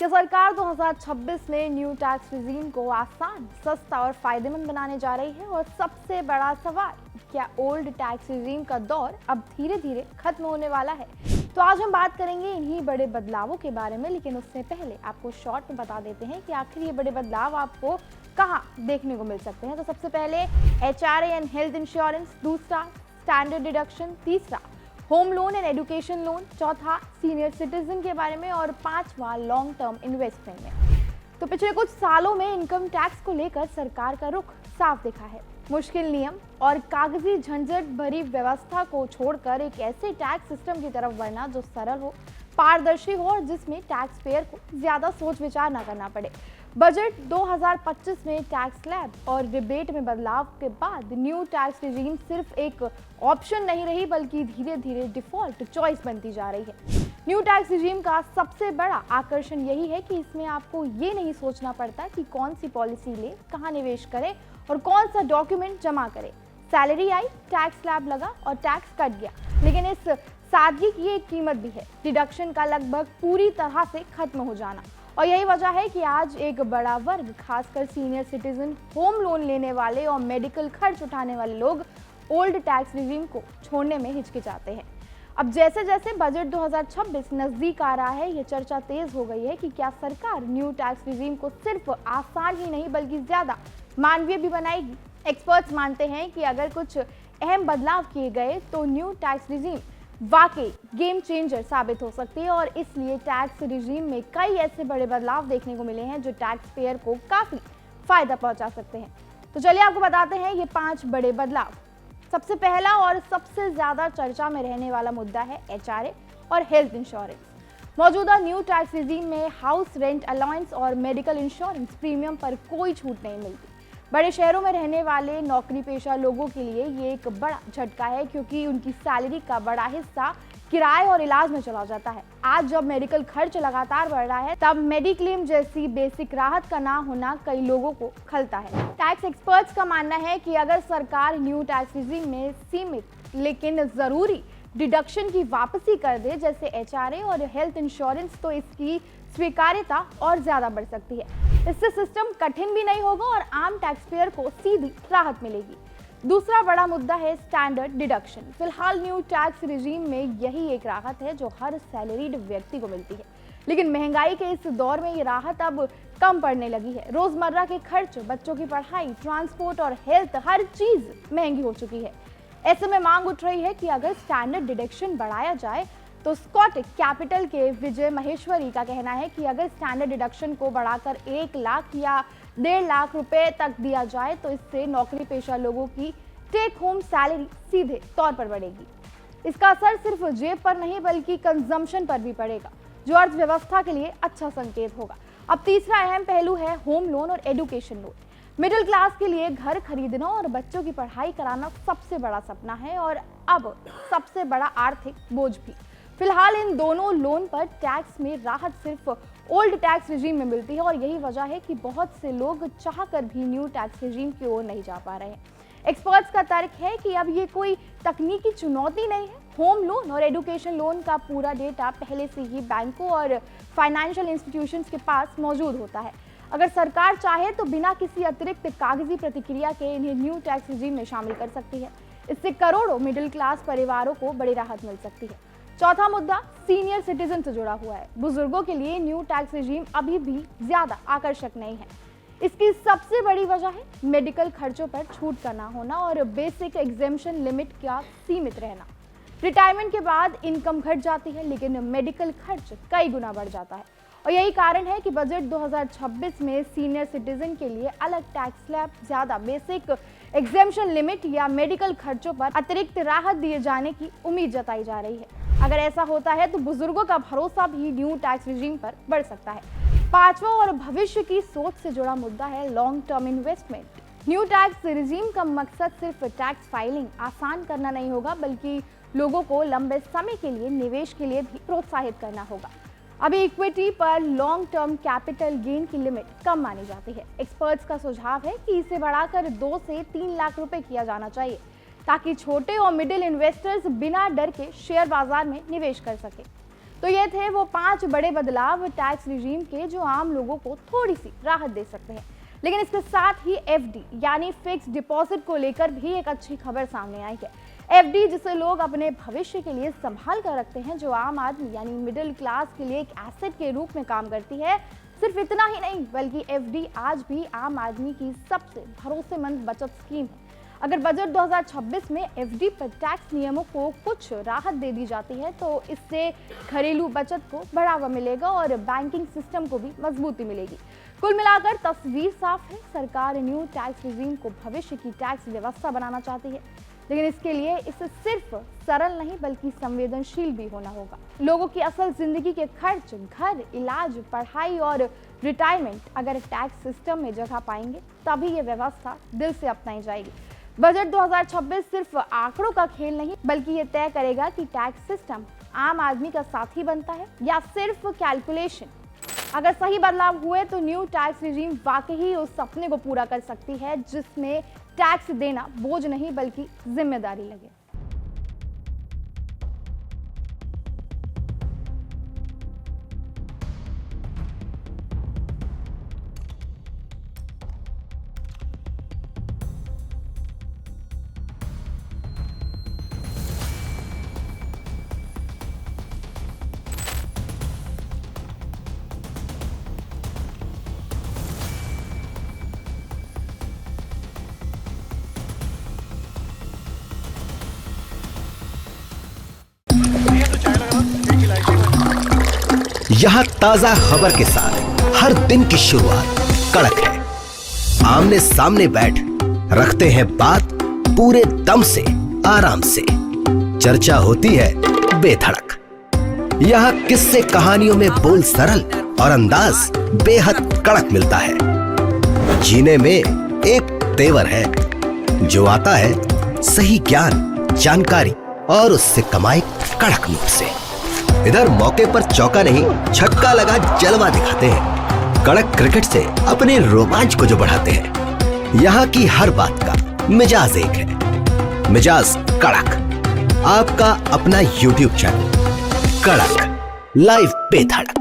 राज्य सरकार 2026 में न्यू टैक्स रिजीम को आसान, सस्ता और फायदेमंद बनाने जा रही है। और सबसे बड़ा सवाल, क्या ओल्ड टैक्स रिजीम का दौर अब धीरे धीरे खत्म होने वाला है? तो आज हम बात करेंगे इन्हीं बड़े बदलावों के बारे में, लेकिन उससे पहले आपको शॉर्ट में बता देते हैं कि आखिर ये बड़े बदलाव आपको कहाँ देखने को मिल सकते हैं। तो सबसे पहले HRA एंड हेल्थ इंश्योरेंस, दूसरा स्टैंडर्ड डिडक्शन, तीसरा home loan and education loan, चौथा सीनियर सिटीजन के बारे में और पांचवा लॉन्ग टर्म इन्वेस्टमेंट में। तो पिछले कुछ सालों में इनकम टैक्स को लेकर सरकार का रुख साफ दिखा है। मुश्किल नियम और कागजी झंझट भरी व्यवस्था को छोड़कर एक ऐसे टैक्स सिस्टम की तरफ बढ़ना जो सरल हो, पारदर्शी हो और जिसमें टैक्स पेयर को ज्यादा सोच विचार न करना पड़े। बजट 2025 में टैक्स स्लैब और रिबेट में बदलाव के बाद न्यू टैक्स रिजीम सिर्फ एक ऑप्शन नहीं रही, बल्कि धीरे धीरे डिफॉल्ट चॉइस बनती जा रही है। न्यू टैक्स रिजीम का सबसे बड़ा आकर्षण यही है कि इसमें आपको ये नहीं सोचना पड़ता कि कौन सी पॉलिसी ले, कहाँ निवेश करें और कौन सा डॉक्यूमेंट जमा करें। सैलरी आई, टैक्स स्लैब लगा और टैक्स कट गया। लेकिन इस सादगी की एक कीमत भी है, डिडक्शन का लगभग पूरी तरह से खत्म हो जाना। और यही वजह है कि आज एक बड़ा वर्ग, खासकर सीनियर सिटीजन, होम लोन लेने वाले और मेडिकल खर्च उठाने वाले लोग ओल्ड टैक्स रिजीम को छोड़ने में हिचकिचाते हैं। अब जैसे जैसे बजट 2026 नजदीक आ रहा है, ये चर्चा तेज हो गई है कि क्या सरकार न्यू टैक्स रिजीम को सिर्फ आसान ही नहीं बल्कि ज्यादा मानवीय भी बनाएगी। एक्सपर्ट्स मानते हैं कि अगर कुछ अहम बदलाव किए गए तो न्यू टैक्स रिजीम वाकई गेम चेंजर साबित हो सकती है। और इसलिए टैक्स रिजीम में कई ऐसे बड़े बदलाव देखने को मिले हैं जो टैक्स पेयर को काफी फायदा पहुंचा सकते हैं। तो चलिए आपको बताते हैं ये 5 बड़े बदलाव। सबसे पहला और सबसे ज्यादा चर्चा में रहने वाला मुद्दा है HRA और हेल्थ इंश्योरेंस। मौजूदा न्यू टैक्स रिजीम में हाउस रेंट अलाउंस और मेडिकल इंश्योरेंस प्रीमियम पर कोई छूट नहीं मिलती। बड़े शहरों में रहने वाले नौकरी पेशा लोगों के लिए ये एक बड़ा झटका है, क्योंकि उनकी सैलरी का बड़ा हिस्सा किराए और इलाज में चला जाता है। आज जब मेडिकल खर्च लगातार बढ़ रहा है, तब मेडिक्लेम जैसी बेसिक राहत का ना होना कई लोगों को खलता है। टैक्स एक्सपर्ट्स का मानना है कि अगर सरकार न्यू टैक्स रिजीम में सीमित लेकिन जरूरी डिडक्शन की वापसी कर दे, जैसे HRA और हेल्थ इंश्योरेंस, तो इसकी स्वीकार्यता और ज्यादा बढ़ सकती है। इससे सिस्टम कठिन भी नहीं होगा और आम टैक्स पेयर को सीधी राहत मिलेगी। दूसरा बड़ा मुद्दा है स्टैंडर्ड डिडक्शन। फिलहाल न्यू टैक्स रिजीम में यही एक राहत है जो हर सैलरीड व्यक्ति को मिलती है, लेकिन महंगाई के इस दौर में ये राहत अब कम पड़ने लगी है। रोजमर्रा के खर्च, बच्चों की पढ़ाई, ट्रांसपोर्ट और हेल्थ, हर चीज महंगी हो चुकी है। ऐसे में मांग उठ रही है कि अगर स्टैंडर्ड डिडक्शन बढ़ाया जाए तो स्कॉटिक कैपिटल के विजय महेश्वरी का कहना है कि अगर स्टैंडर्ड डिडक्शन को बढ़ाकर 1 लाख या 1.5 लाख रुपए तक दिया जाए तो इससे नौकरी पेशा लोगों की टेक होम सैलरी सीधे तौर पर बढ़ेगी। इसका असर सिर्फ जेब पर नहीं बल्कि कंजम्पशन पर भी पड़ेगा, जो अर्थव्यवस्था के लिए अच्छा संकेत होगा। अब तीसरा अहम पहलू है होम लोन और एजुकेशन लोन। मिडिल क्लास के लिए घर खरीदना और बच्चों की पढ़ाई कराना सबसे बड़ा सपना है और अब सबसे बड़ा आर्थिक बोझ भी। फिलहाल इन दोनों लोन पर टैक्स में राहत सिर्फ ओल्ड टैक्स रिजीम में मिलती है और यही वजह है कि बहुत से लोग चाहकर भी न्यू टैक्स रिजीम की ओर नहीं जा पा रहे हैं। एक्सपर्ट्स का तर्क है कि अब ये कोई तकनीकी चुनौती नहीं है। होम लोन और एजुकेशन लोन का पूरा डेटा पहले से ही बैंकों और फाइनेंशियल इंस्टीट्यूशंस के पास मौजूद होता है। अगर सरकार चाहे तो बिना किसी अतिरिक्त कागजी प्रतिक्रिया के इन्हें न्यू टैक्स रिजीम में शामिल कर सकती है। इससे करोड़ों मिडिल क्लास परिवारों को बड़ी राहत मिल सकती है। चौथा मुद्दा सीनियर सिटीजन से जुड़ा हुआ है। बुजुर्गों के लिए न्यू टैक्स रिजीम अभी भी ज्यादा आकर्षक नहीं है। इसकी सबसे बड़ी वजह है मेडिकल खर्चों पर छूट का ना होना और बेसिक एग्जेम्पशन लिमिट का सीमित रहना। रिटायरमेंट के बाद इनकम घट जाती है, लेकिन मेडिकल खर्च कई गुना बढ़ जाता है। और यही कारण है कि बजट 2026 में सीनियर सिटीजन के लिए अलग टैक्स स्लैब, ज्यादा बेसिक एग्जेम्पशन लिमिट या मेडिकल खर्चों पर अतिरिक्त राहत दिए जाने की उम्मीद जताई जा रही है। अगर ऐसा होता है तो बुजुर्गों का भरोसा भी न्यू टैक्स रिजीम पर बढ़ सकता है। पांचवा और भविष्य की सोच से जुड़ा मुद्दा है long term investment. New tax regime का मकसद सिर्फ टैक्स फाइलिंग आसान करना नहीं होगा, बल्कि लोगों को लंबे समय के लिए निवेश के लिए भी प्रोत्साहित करना होगा। अभी इक्विटी पर लॉन्ग टर्म कैपिटल गेन की लिमिट कम मानी जाती है। एक्सपर्ट्स का सुझाव है कि इसे बढ़ाकर 2 से 3 लाख रुपए किया जाना चाहिए, ताकि छोटे और मिडिल इन्वेस्टर्स बिना डर के शेयर बाजार में निवेश कर सके। तो ये थे वो 5 बड़े बदलाव टैक्स रिजीम के जो आम लोगों को थोड़ी सी राहत दे सकते हैं। लेकिन इसके साथ ही एफडी यानी फिक्स डिपॉजिट को लेकर भी एक अच्छी खबर सामने आई है। एफडी जिसे लोग अपने भविष्य के लिए संभाल कर रखते हैं, जो आम आदमी यानी मिडिल क्लास के लिए एक एसेट के रूप में काम करती है। सिर्फ इतना ही नहीं बल्कि एफडी आज भी आम आदमी की सबसे भरोसेमंद बचत स्कीम है। अगर बजट 2026 में एफडी पर टैक्स नियमों को कुछ राहत दे दी जाती है तो इससे घरेलू बचत को बढ़ावा मिलेगा और बैंकिंग सिस्टम को भी मजबूती मिलेगी। कुल मिलाकर तस्वीर साफ है, सरकार न्यू टैक्स रिजीम को भविष्य की टैक्स व्यवस्था बनाना चाहती है, लेकिन इसके लिए इसे सिर्फ सरल नहीं बल्कि संवेदनशील भी होना होगा। लोगों की असल जिंदगी के खर्च, घर, इलाज, पढ़ाई और रिटायरमेंट अगर टैक्स सिस्टम में जगह पाएंगे तभी ये व्यवस्था दिल से अपनाई जाएगी। बजट 2026 सिर्फ आंकड़ों का खेल नहीं बल्कि ये तय करेगा कि टैक्स सिस्टम आम आदमी का साथी बनता है या सिर्फ कैलकुलेशन। अगर सही बदलाव हुए तो न्यू टैक्स रिजीम वाकई उस सपने को पूरा कर सकती है जिसमें टैक्स देना बोझ नहीं बल्कि जिम्मेदारी लगे। यहाँ ताजा खबर के साथ हर दिन की शुरुआत कड़क है। आमने सामने बैठ रखते हैं बात पूरे दम से, आराम से। चर्चा होती है बेधड़क। यहाँ किस्से कहानियों में बोल सरल और अंदाज बेहद कड़क मिलता है। जीने में एक तेवर है जो आता है सही ज्ञान, जानकारी और उससे कमाई कड़क नोट से। इधर मौके पर चौका नहीं छक्का लगा जलवा दिखाते हैं। कड़क क्रिकेट से अपने रोमांच को जो बढ़ाते हैं। यहाँ की हर बात का मिजाज एक है, मिजाज कड़क। आपका अपना YouTube चैनल कड़क लाइव बेधड़क।